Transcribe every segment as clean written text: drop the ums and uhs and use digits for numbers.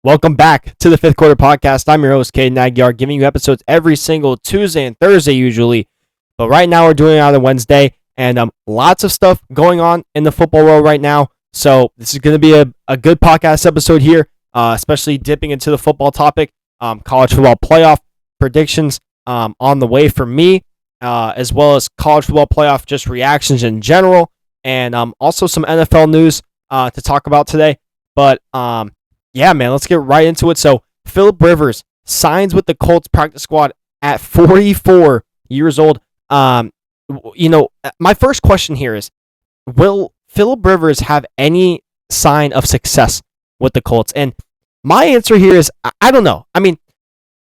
Welcome back to the Fifth Quarter Podcast. I'm your host, Caden Nagyar, giving you episodes every single Tuesday and Thursday usually. But right now we're doing it on a Wednesday, and lots of stuff going on in the football world right now. So this is going to be a good podcast episode here, especially dipping into the football topic. College football playoff predictions on the way for me, as well as college football playoff just reactions in general, and also some NFL news to talk about today. But yeah, man, let's get right into it. So, Philip Rivers signs with the Colts practice squad at 44 years old. My first question here is, will Philip Rivers have any sign of success with the Colts? And my answer here is, I don't know. I mean,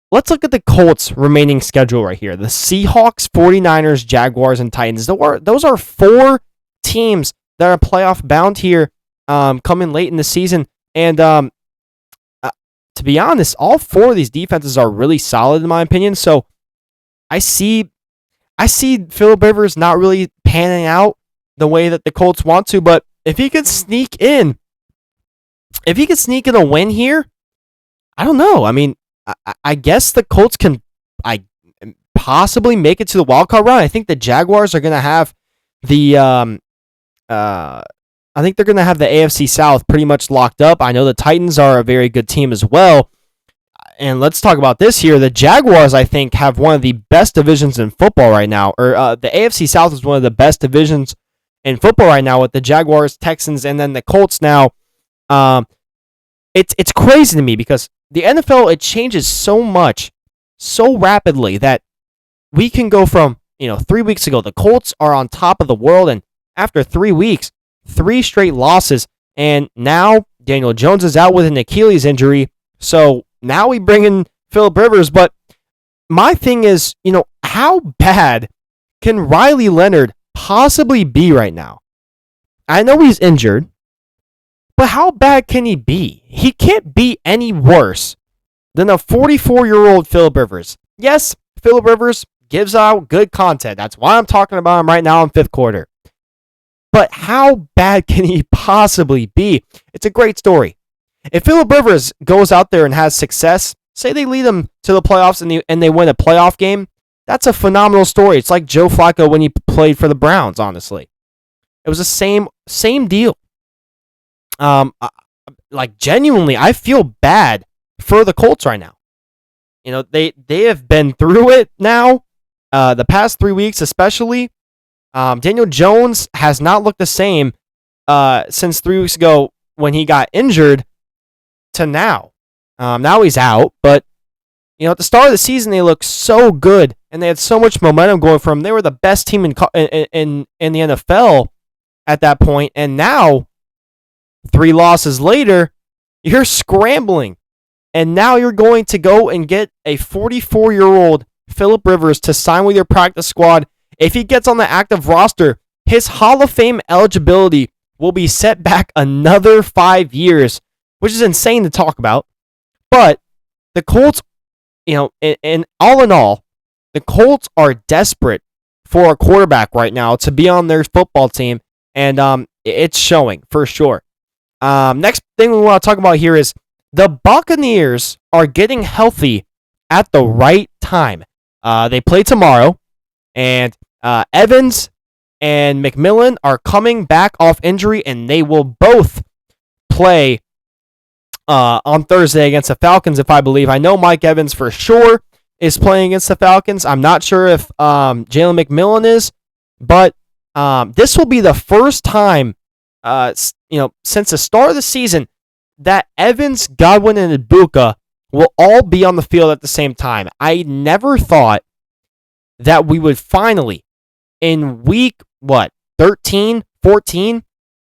let's look at the Colts' remaining schedule right here. The Seahawks, 49ers, Jaguars, and Titans. Those are four teams that are playoff bound here coming late in the season. And to be honest, all four of these defenses are really solid in my opinion. So I see Philip Rivers not really panning out the way that the Colts want to, but if he could sneak in a win here, I don't know. I mean, I guess the Colts can possibly make it to the wild card round. I think the Jaguars are going to have the AFC South pretty much locked up. I know the Titans are a very good team as well. And let's talk about this here. The Jaguars, I think, have one of the best divisions in football right now. Or the AFC South is one of the best divisions in football right now with the Jaguars, Texans, and then the Colts now. It's crazy to me because the NFL, it changes so much, so rapidly that we can go from, 3 weeks ago, the Colts are on top of the world, and after 3 weeks, 3 straight losses, and now Daniel Jones is out with an Achilles injury, so now we bring in Philip Rivers, but my thing is, how bad can Riley Leonard possibly be right now? I know he's injured, but how bad can he be? He can't be any worse than a 44-year-old Philip Rivers. Yes, Philip Rivers gives out good content. That's why I'm talking about him right now in fifth quarter. But how bad can he possibly be? It's a great story. If Philip Rivers goes out there and has success, say they lead them to the playoffs and they win a playoff game, that's a phenomenal story. It's like Joe Flacco when he played for the Browns, honestly. It was the same deal. Genuinely, I feel bad for the Colts right now. They have been through it now, the past 3 weeks especially. Daniel Jones has not looked the same since 3 weeks ago when he got injured to now. Now he's out, but at the start of the season they looked so good and they had so much momentum going for them. They were the best team in the NFL at that point, and now 3 losses later, you're scrambling, and now you're going to go and get a 44-year-old Philip Rivers to sign with your practice squad. If he gets on the active roster, his Hall of Fame eligibility will be set back another 5 years, which is insane to talk about. But the Colts, and all in all, the Colts are desperate for a quarterback right now to be on their football team, and it's showing for sure. Next thing we want to talk about here is the Buccaneers are getting healthy at the right time. They play tomorrow, and Evans and McMillan are coming back off injury, and they will both play on Thursday against the Falcons, if I believe. I know Mike Evans for sure is playing against the Falcons. I'm not sure if Jalen McMillan is, but this will be the first time, since the start of the season that Evans, Godwin, and Ibuka will all be on the field at the same time. I never thought that we would finally, in week, 13, 14,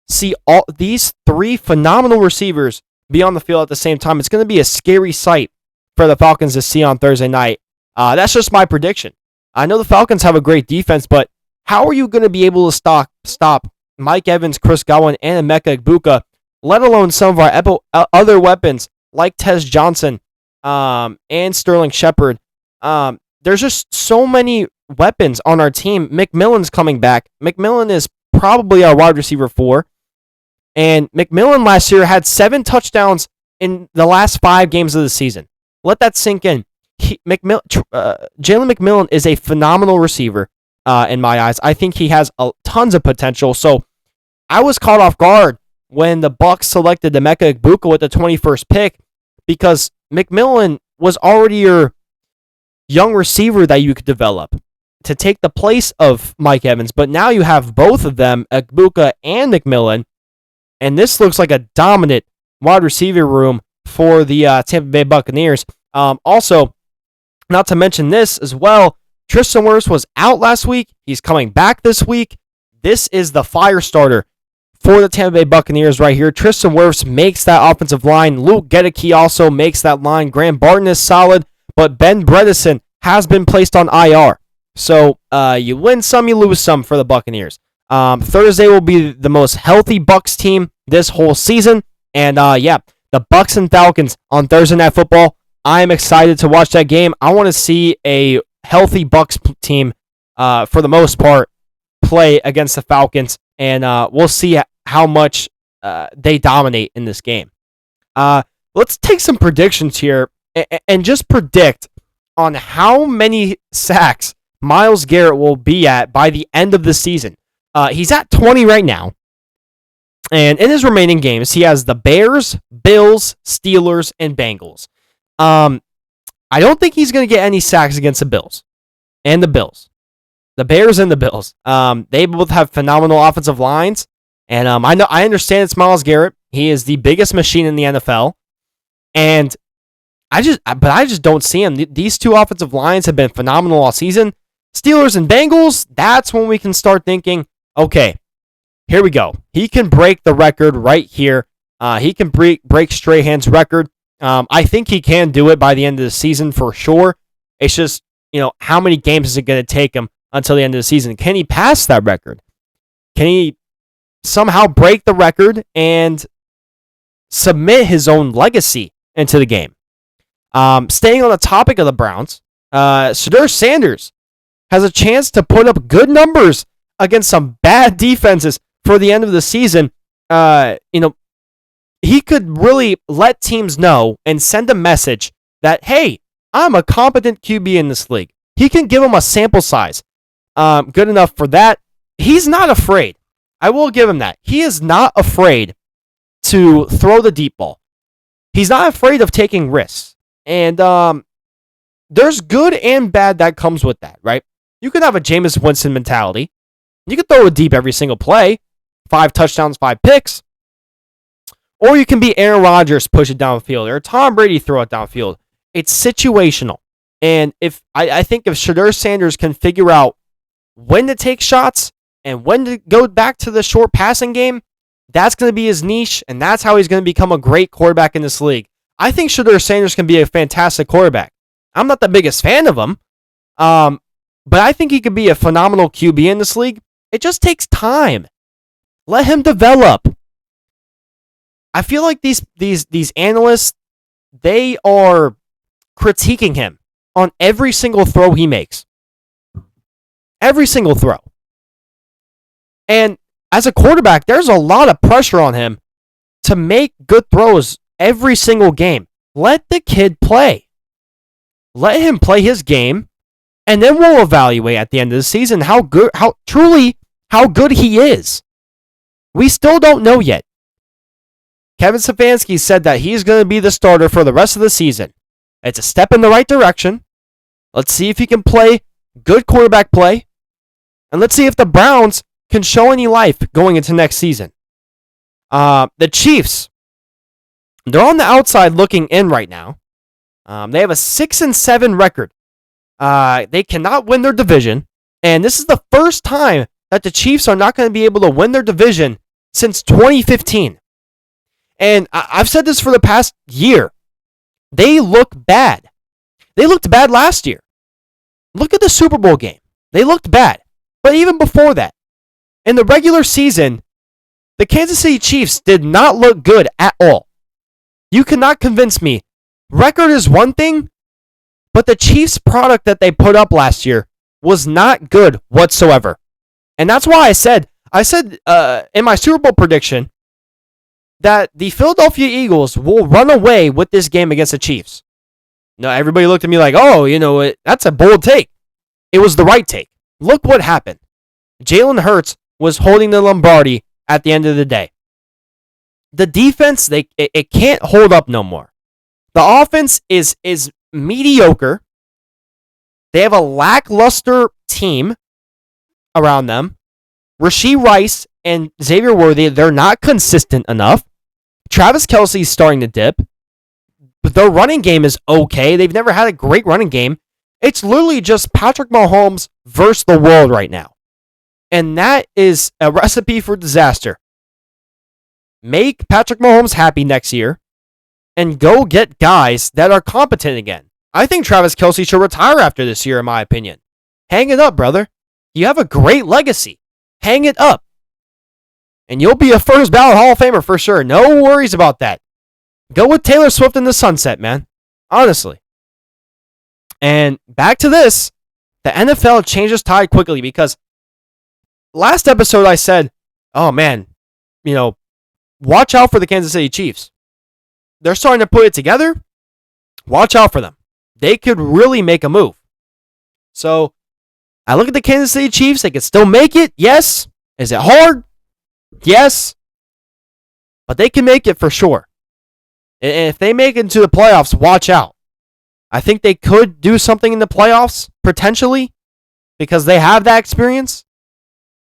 see all these 3 phenomenal receivers be on the field at the same time. It's going to be a scary sight for the Falcons to see on Thursday night. That's just my prediction. I know the Falcons have a great defense, but how are you going to be able to stop Mike Evans, Chris Godwin, and Emeka Egbuka, let alone some of our other weapons like Tez Johnson and Sterling Shepard? There's just so many weapons on our team. McMillan's coming back. McMillan is probably our wide receiver 4. And McMillan last year had 7 touchdowns in the last 5 games of the season. Let that sink in. Jalen McMillan is a phenomenal receiver in my eyes. I think he has tons of potential. So I was caught off guard when the Bucs selected Emeka Egbuka with the 21st pick because McMillan was already your young receiver that you could develop to take the place of Mike Evans. But now you have both of them, Egbuka and McMillan, and this looks like a dominant wide receiver room for the Tampa Bay Buccaneers. Also, not to mention this as well, Tristan Wirfs was out last week. He's coming back this week. This is the fire starter for the Tampa Bay Buccaneers right here. Tristan Wirfs makes that offensive line. Luke Gedeke also makes that line. Graham Barton is solid, but Ben Bredesen has been placed on IR. So you win some, you lose some for the Buccaneers. Thursday will be the most healthy Bucs team this whole season. And the Bucs and Falcons on Thursday Night Football. I am excited to watch that game. I want to see a healthy Bucs team, for the most part, play against the Falcons, and we'll see how much they dominate in this game. Let's take some predictions here and just predict on how many sacks Myles Garrett will be at by the end of the season. He's at 20 right now, and in his remaining games, he has the Bears, Bills, Steelers, and Bengals. I don't think he's going to get any sacks against the Bills and the Bills. The Bears and the Bills. They both have phenomenal offensive lines, and I understand it's Myles Garrett. He is the biggest machine in the NFL, and I just don't see him. These two offensive lines have been phenomenal all season. Steelers and Bengals. That's when we can start thinking, okay, here we go. He can break the record right here. He can break Strahan's record. I think he can do it by the end of the season for sure. It's just, how many games is it going to take him until the end of the season? Can he pass that record? Can he somehow break the record and submit his own legacy into the game? Staying on the topic of the Browns, Shedeur Sanders has a chance to put up good numbers against some bad defenses for the end of the season. He could really let teams know and send a message that, hey, I'm a competent QB in this league. He can give them a sample size good enough for that. He's not afraid. I will give him that. He is not afraid to throw the deep ball. He's not afraid of taking risks. And there's good and bad that comes with that, right? You could have a Jameis Winston mentality. You could throw it deep every single play. 5 touchdowns, 5 picks. Or you can be Aaron Rodgers, push it downfield, or Tom Brady, throw it downfield. It's situational. And I think if Shedeur Sanders can figure out when to take shots and when to go back to the short passing game, that's going to be his niche, and that's how he's going to become a great quarterback in this league. I think Shedeur Sanders can be a fantastic quarterback. I'm not the biggest fan of him, but I think he could be a phenomenal QB in this league. It just takes time. Let him develop. I feel like these analysts, they are critiquing him on every single throw he makes. Every single throw. And as a quarterback, there's a lot of pressure on him to make good throws every single game. Let the kid play. Let him play his game, and then we'll evaluate at the end of the season how good he is. We still don't know yet. Kevin Stefanski said that he's going to be the starter for the rest of the season. It's a step in the right direction. Let's see if he can play good quarterback play. And let's see if the Browns can show any life going into next season. The Chiefs, they're on the outside looking in right now. They have a 6-7 record. They cannot win their division. And this is the first time that the Chiefs are not going to be able to win their division since 2015. And I've said this for the past year. They look bad. They looked bad last year. Look at the Super Bowl game. They looked bad. But even before that, in the regular season, the Kansas City Chiefs did not look good at all. You cannot convince me. Record is one thing, but the Chiefs' product that they put up last year was not good whatsoever. And that's why I said in my Super Bowl prediction, that the Philadelphia Eagles will run away with this game against the Chiefs. Now, everybody looked at me like, oh, that's a bold take. It was the right take. Look what happened. Jalen Hurts was holding the Lombardi at the end of the day. The defense, it can't hold up no more. The offense is mediocre. They have a lackluster team around them. Rashee Rice and Xavier Worthy, they're not consistent enough. Travis Kelce's starting to dip. But their running game is okay. They've never had a great running game. It's literally just Patrick Mahomes versus the world right now. And that is a recipe for disaster. Make Patrick Mahomes happy next year and go get guys that are competent again. I think Travis Kelce should retire after this year, in my opinion. Hang it up, brother. You have a great legacy. Hang it up. And you'll be a first ballot Hall of Famer for sure. No worries about that. Go with Taylor Swift in the sunset, man. Honestly. And back to this. The NFL changes tide quickly because last episode I said, oh man, watch out for the Kansas City Chiefs. They're starting to put it together. Watch out for them. They could really make a move. So I look at the Kansas City Chiefs. They could still make it. Yes. Is it hard? Yes. But they can make it for sure. And if they make it into the playoffs, watch out. I think they could do something in the playoffs, potentially, because they have that experience.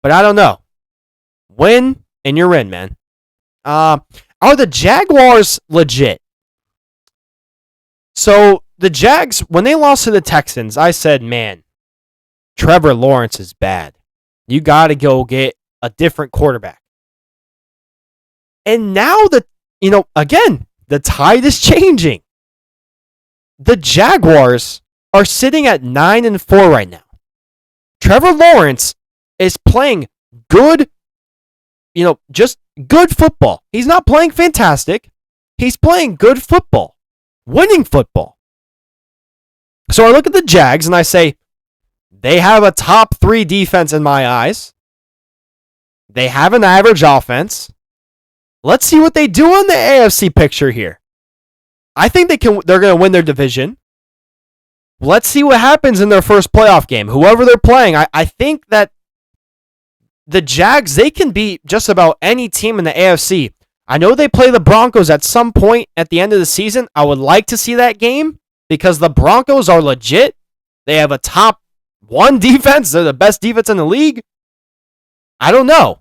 But I don't know. Win, and you're in, man. Are the Jaguars legit? So, the Jags, when they lost to the Texans, I said, man, Trevor Lawrence is bad. You got to go get a different quarterback. And now again, the tide is changing. The Jaguars are sitting at 9-4 right now. Trevor Lawrence is playing good, just good football. He's not playing fantastic. He's playing good football, winning football. So I look at the Jags and I say, they have a top 3 defense in my eyes. They have an average offense. Let's see what they do in the AFC picture here. I think they're going to win their division. Let's see what happens in their first playoff game. Whoever they're playing, I think that the Jags, they can beat just about any team in the AFC. I know they play the Broncos at some point at the end of the season. I would like to see that game because the Broncos are legit. They have a top 1 defense. They're the best defense in the league. I don't know.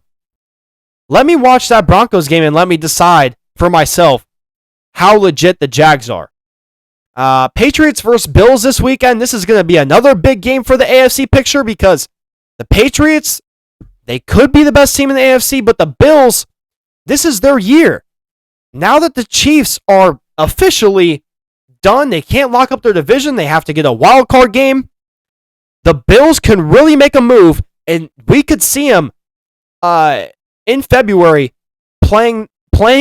Let me watch that Broncos game and let me decide for myself how legit the Jags are. Patriots versus Bills this weekend. This is going to be another big game for the AFC picture because the Patriots, they could be the best team in the AFC, but the Bills, this is their year. Now that the Chiefs are officially done, they can't lock up their division. They have to get a wild card game. The Bills can really make a move, and we could see them in February playing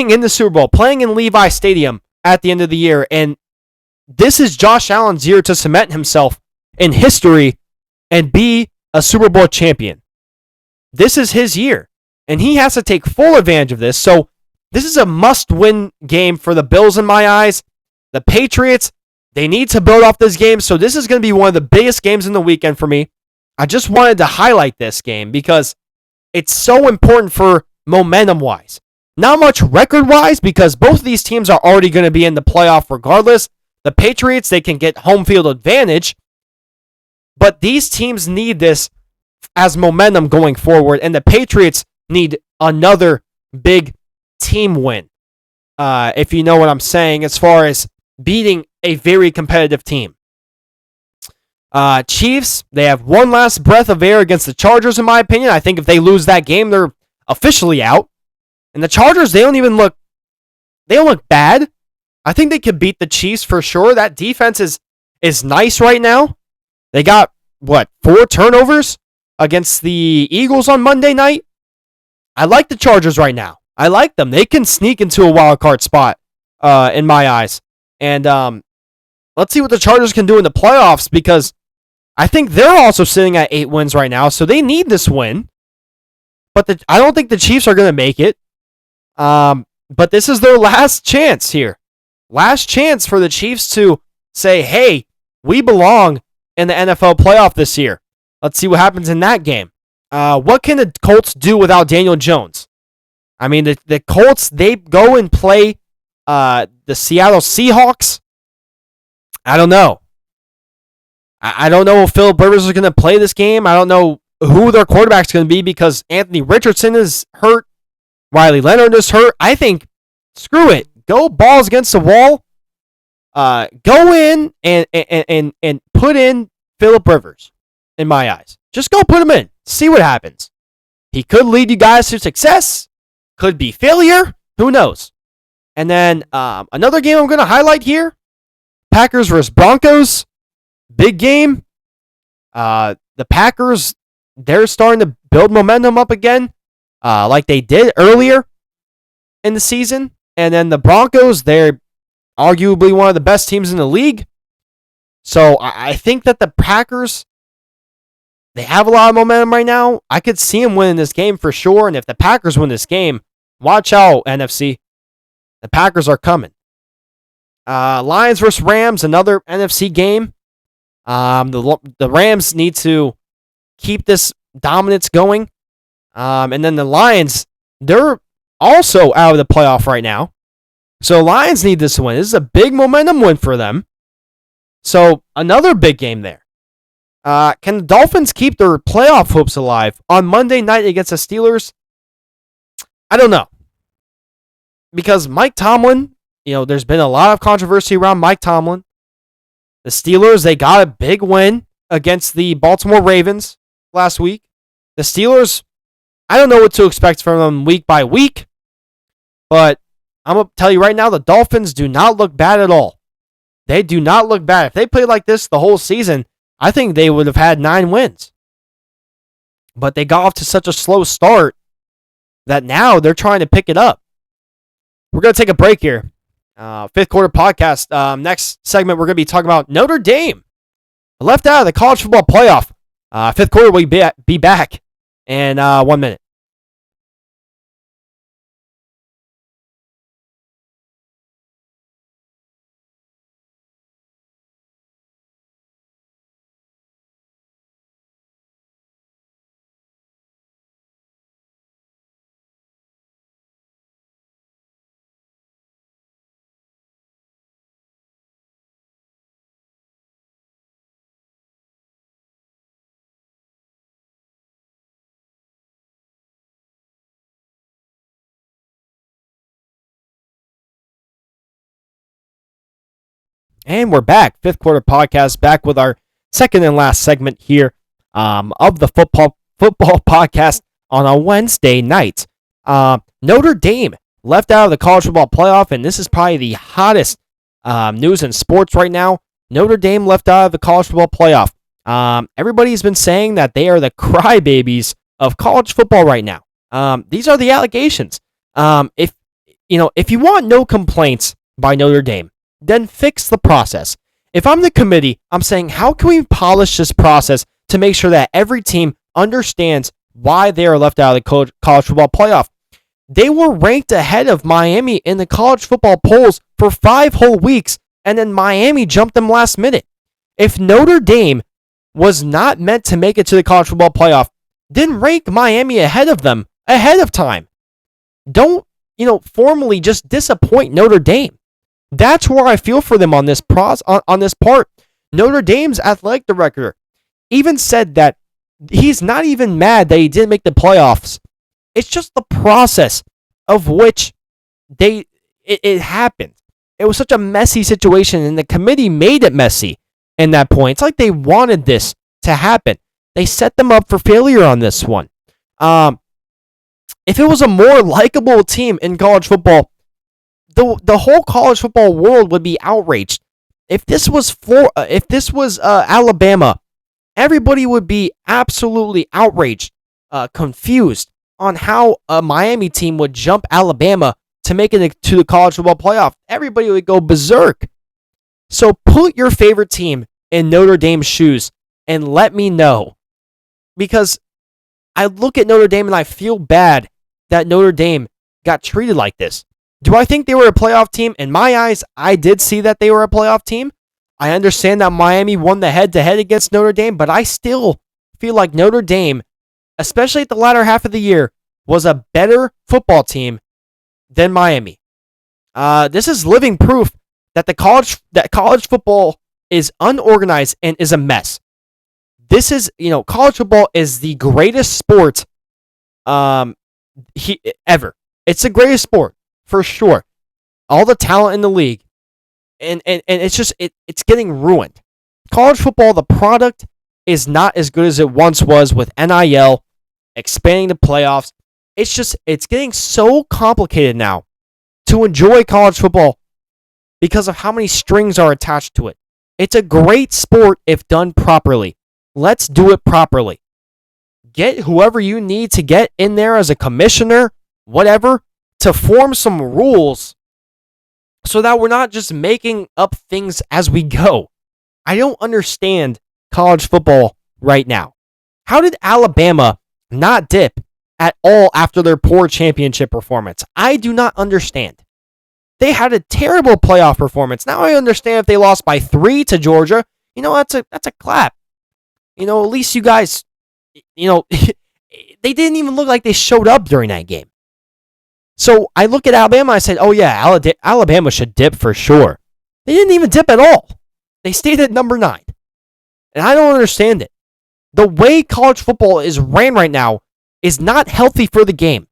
in the Super Bowl, playing in Levi Stadium at the end of the year. And this is Josh Allen's year to cement himself in history and be a Super Bowl champion. This is his year, and he has to take full advantage of this. So this is a must-win game for the Bills in my eyes. The Patriots, they need to build off this game, so this is going to be one of the biggest games in the weekend for me. I just wanted to highlight this game because it's so important for momentum-wise. Not much record-wise because both of these teams are already going to be in the playoff regardless. The Patriots, they can get home field advantage, but these teams need this as momentum going forward, and the Patriots need another big team win, if you know what I'm saying, as far as beating a very competitive team. Chiefs, they have one last breath of air against the Chargers, in my opinion. I think if they lose that game, they're officially out. And the Chargers, they don't look bad. I think they could beat the Chiefs for sure. That defense is nice right now. They got, 4 turnovers against the Eagles on Monday night? I like the Chargers right now. I like them. They can sneak into a wild card spot, in my eyes. And let's see what the Chargers can do in the playoffs because I think they're also sitting at 8 wins right now, so they need this win. But I don't think the Chiefs are going to make it. But this is their last chance here. Last chance for the Chiefs to say, hey, we belong in the NFL playoff this year. Let's see what happens in that game. What can the Colts do without Daniel Jones? I mean, the Colts, they go and play the Seattle Seahawks. I don't know. I don't know if Philip Rivers is going to play this game. I don't know who their quarterback's going to be because Anthony Richardson is hurt. Riley Leonard is hurt. I think, screw it. Go balls against the wall. Go in and put in Philip Rivers, in my eyes. Just go put him in. See what happens. He could lead you guys to success. Could be failure. Who knows? And then another game I'm going to highlight here. Packers versus Broncos. Big game. The Packers, they're starting to build momentum up again, like they did earlier in the season. And then the Broncos, they're arguably one of the best teams in the league. So I think that the Packers, they have a lot of momentum right now. I could see them winning this game for sure. And if the Packers win this game, watch out, NFC. The Packers are coming. Lions versus Rams, another NFC game. The Rams need to keep this dominance going. And then the Lions, they're also out of the playoff right now. So Lions need this win. This is a big momentum win for them. So another big game there. Can the Dolphins keep their playoff hopes alive on Monday night against the Steelers? I don't know. Because Mike Tomlin, there's been a lot of controversy around Mike Tomlin. The Steelers, they got a big win against the Baltimore Ravens last week. The Steelers, I don't know what to expect from them week by week. But I'm going to tell you right now, the Dolphins do not look bad at all. They do not look bad. If they played like this the whole season, I think they would have had 9 wins. But they got off to such a slow start that now they're trying to pick it up. We're going to take a break here. Fifth quarter podcast. Next segment, we're going to be talking about Notre Dame. Left out of the college football playoff. Fifth quarter, we'll be back in 1 minute. And we're back. Fifth quarter podcast, back with our second and last segment here of the football podcast on a Wednesday night. Notre Dame left out of the college football playoff, and this is probably the hottest news in sports right now. Notre Dame left out of the college football playoff. Everybody's been saying that they are the crybabies of college football right now. These are the allegations. If you want no complaints by Notre Dame, then fix the process. If I'm the committee, I'm saying, how can we polish this process to make sure that every team understands why they are left out of the college football playoff? They were ranked ahead of Miami in the college football polls for 5 whole weeks, and then Miami jumped them last minute. If Notre Dame was not meant to make it to the college football playoff, then rank Miami ahead of them ahead of time. Don't, formally just disappoint Notre Dame. That's where I feel for them on this on this part. Notre Dame's athletic director even said that he's not even mad that he didn't make the playoffs. It's just the process of which it happened. It was such a messy situation, and the committee made it messy in that point. It's like they wanted this to happen. They set them up for failure on this one. If it was a more likable team in college football, the whole college football world would be outraged. If this was Alabama, everybody would be absolutely outraged, confused on how a Miami team would jump Alabama to make it to the college football playoff. Everybody would go berserk. So put your favorite team in Notre Dame's shoes and let me know. Because I look at Notre Dame and I feel bad that Notre Dame got treated like this. Do I think they were a playoff team? In my eyes, I did see that they were a playoff team. I understand that Miami won the head-to-head against Notre Dame, but I still feel like Notre Dame, especially at the latter half of the year, was a better football team than Miami. This is living proof that college football is unorganized and is a mess. This is, college football is the greatest sport ever. It's the greatest sport for sure. All the talent in the league, and it's just it's getting ruined. College football, the product is not as good as it once was with NIL, expanding the playoffs. It's getting so complicated now to enjoy college football because of how many strings are attached to it. It's a great sport if done properly. Let's do it properly. Get whoever you need to get in there as a commissioner, whatever, to form some rules so that we're not just making up things as we go. I don't understand college football right now. How did Alabama not dip at all after their poor championship performance? I do not understand. They had a terrible playoff performance. Now I understand if they lost by 3 to Georgia, that's a clap. At least you guys, they didn't even look like they showed up during that game. So I look at Alabama, I said, oh yeah, Alabama should dip for sure. They didn't even dip at all. They stayed at number 9. And I don't understand it. The way college football is ran right now is not healthy for the game.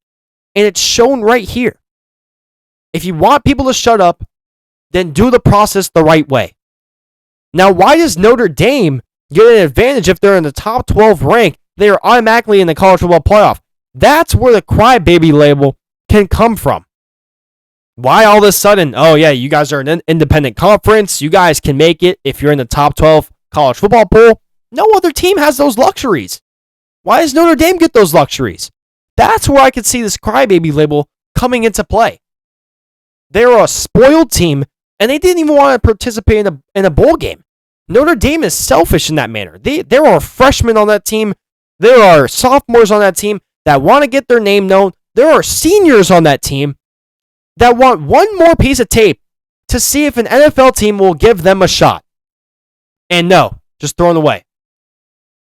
And it's shown right here. If you want people to shut up, then do the process the right way. Now, why does Notre Dame get an advantage if they're in the top 12 rank? They are automatically in the college football playoff. That's where the crybaby label can come from. Why all of a sudden, oh yeah, you guys are an independent conference. You guys can make it if you're in the top 12 college football pool. No other team has those luxuries. Why does Notre Dame get those luxuries? That's where I could see this crybaby label coming into play. They're a spoiled team, and they didn't even want to participate in a bowl game. Notre Dame is selfish in that manner. There are freshmen on that team. There are sophomores on that team that want to get their name known. There are seniors on that team that want one more piece of tape to see if an NFL team will give them a shot. And no, just thrown away.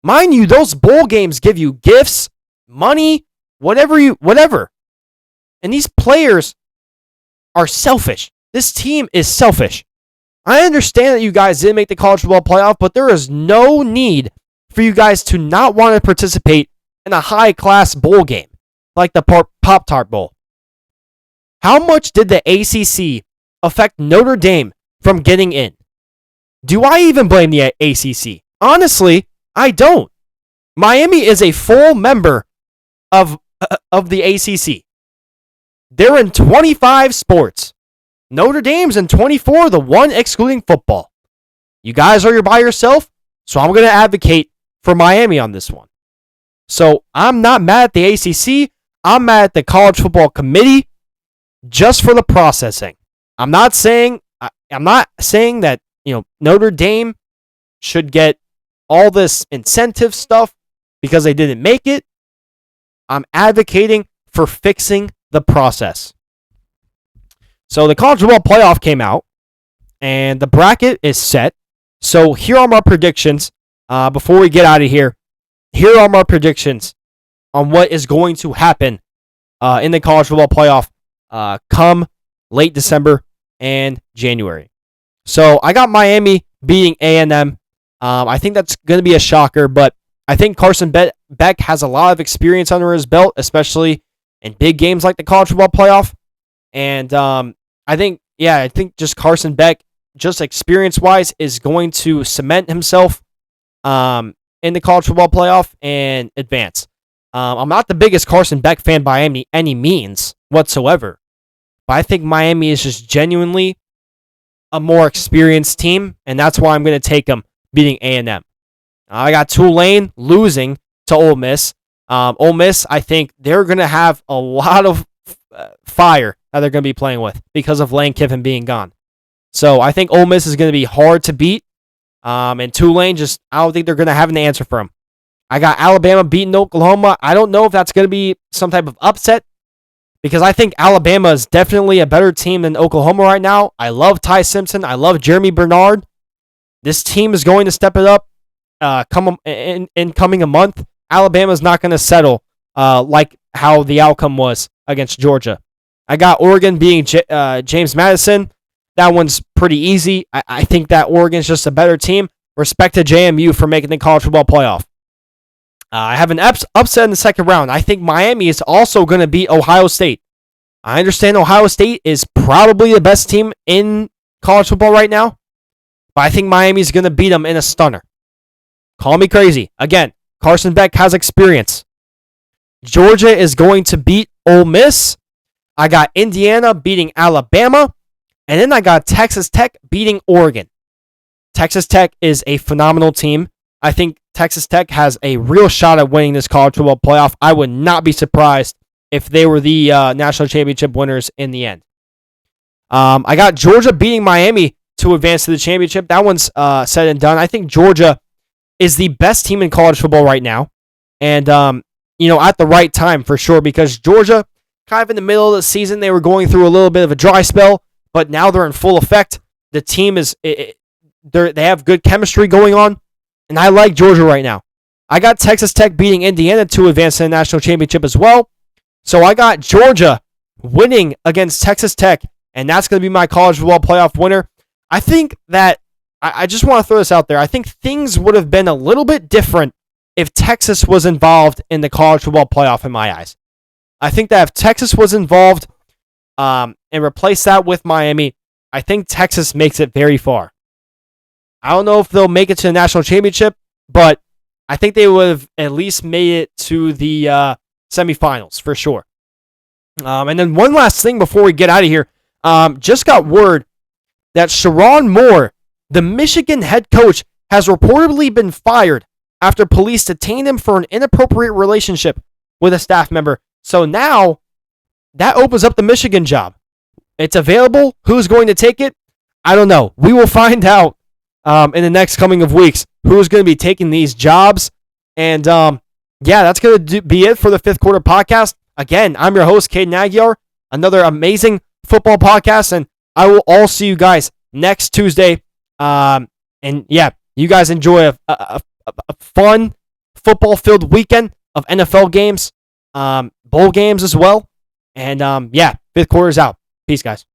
Mind you, those bowl games give you gifts, money, whatever. And these players are selfish. This team is selfish. I understand that you guys didn't make the college football playoff, but there is no need for you guys to not want to participate in a high-class bowl game like the Pop-Tart Bowl. How much did the ACC affect Notre Dame from getting in? Do I even blame the ACC? Honestly, I don't. Miami is a full member of the ACC. They're in 25 sports. Notre Dame's in 24, the one excluding football. You guys are by yourself, so I'm going to advocate for Miami on this one. So I'm not mad at the ACC. I'm mad at the College Football Committee just for the processing. I'm not saying that, Notre Dame should get all this incentive stuff because they didn't make it. I'm advocating for fixing the process. So the college football playoff came out, and the bracket is set. So here are my predictions. Before we get out of here, here are my predictions on what is going to happen in the college football playoff come late December and January. So I got Miami beating A&M. I think that's going to be a shocker, but I think Carson Beck has a lot of experience under his belt, especially in big games like the college football playoff. And I think just Carson Beck, just experience-wise, is going to cement himself in the college football playoff and advance. I'm not the biggest Carson Beck fan by any means whatsoever, but I think Miami is just genuinely a more experienced team, and that's why I'm going to take them beating A&M. I got Tulane losing to Ole Miss. Ole Miss, I think they're going to have a lot of fire that they're going to be playing with because of Lane Kiffin being gone. So I think Ole Miss is going to be hard to beat. And Tulane, I don't think they're going to have an answer for them. I got Alabama beating Oklahoma. I don't know if that's going to be some type of upset, because I think Alabama is definitely a better team than Oklahoma right now. I love Ty Simpson. I love Jeremy Bernard. This team is going to step it up in coming a month. Alabama's not going to settle like how the outcome was against Georgia. I got Oregon being James Madison. That one's pretty easy. I think that Oregon's just a better team. Respect to JMU for making the college football playoff. I have an upset in the second round. I think Miami is also going to beat Ohio State. I understand Ohio State is probably the best team in college football right now, but I think Miami is going to beat them in a stunner. Call me crazy. Again, Carson Beck has experience. Georgia is going to beat Ole Miss. I got Indiana beating Alabama. And then I got Texas Tech beating Oregon. Texas Tech is a phenomenal team. I think Texas Tech has a real shot at winning this college football playoff. I would not be surprised if they were the national championship winners in the end. I got Georgia beating Miami to advance to the championship. That one's said and done. I think Georgia is the best team in college football right now. And, at the right time for sure, because Georgia, kind of in the middle of the season, they were going through a little bit of a dry spell, but now they're in full effect. The team they have good chemistry going on, and I like Georgia right now. I got Texas Tech beating Indiana to advance to the national championship as well. So I got Georgia winning against Texas Tech, and that's going to be my college football playoff winner. I think that, I just want to throw this out there, I think things would have been a little bit different if Texas was involved in the college football playoff in my eyes. I think that if Texas was involved and replace that with Miami, I think Texas makes it very far. I don't know if they'll make it to the national championship, but I think they would have at least made it to the semifinals for sure. And then one last thing before we get out of here. Just got word that Sharon Moore, the Michigan head coach, has reportedly been fired after police detained him for an inappropriate relationship with a staff member. So now, that opens up the Michigan job. It's available. Who's going to take it? I don't know. We will find out in the next coming of weeks who's going to be taking these jobs. And that's going to be it for the Fifth Quarter Podcast. Again, I'm your host, Caden Aguiar. Another amazing football podcast, and I will all see you guys next Tuesday. You guys enjoy a fun football-filled weekend of NFL games, bowl games as well. And Fifth Quarter's out. Peace, guys.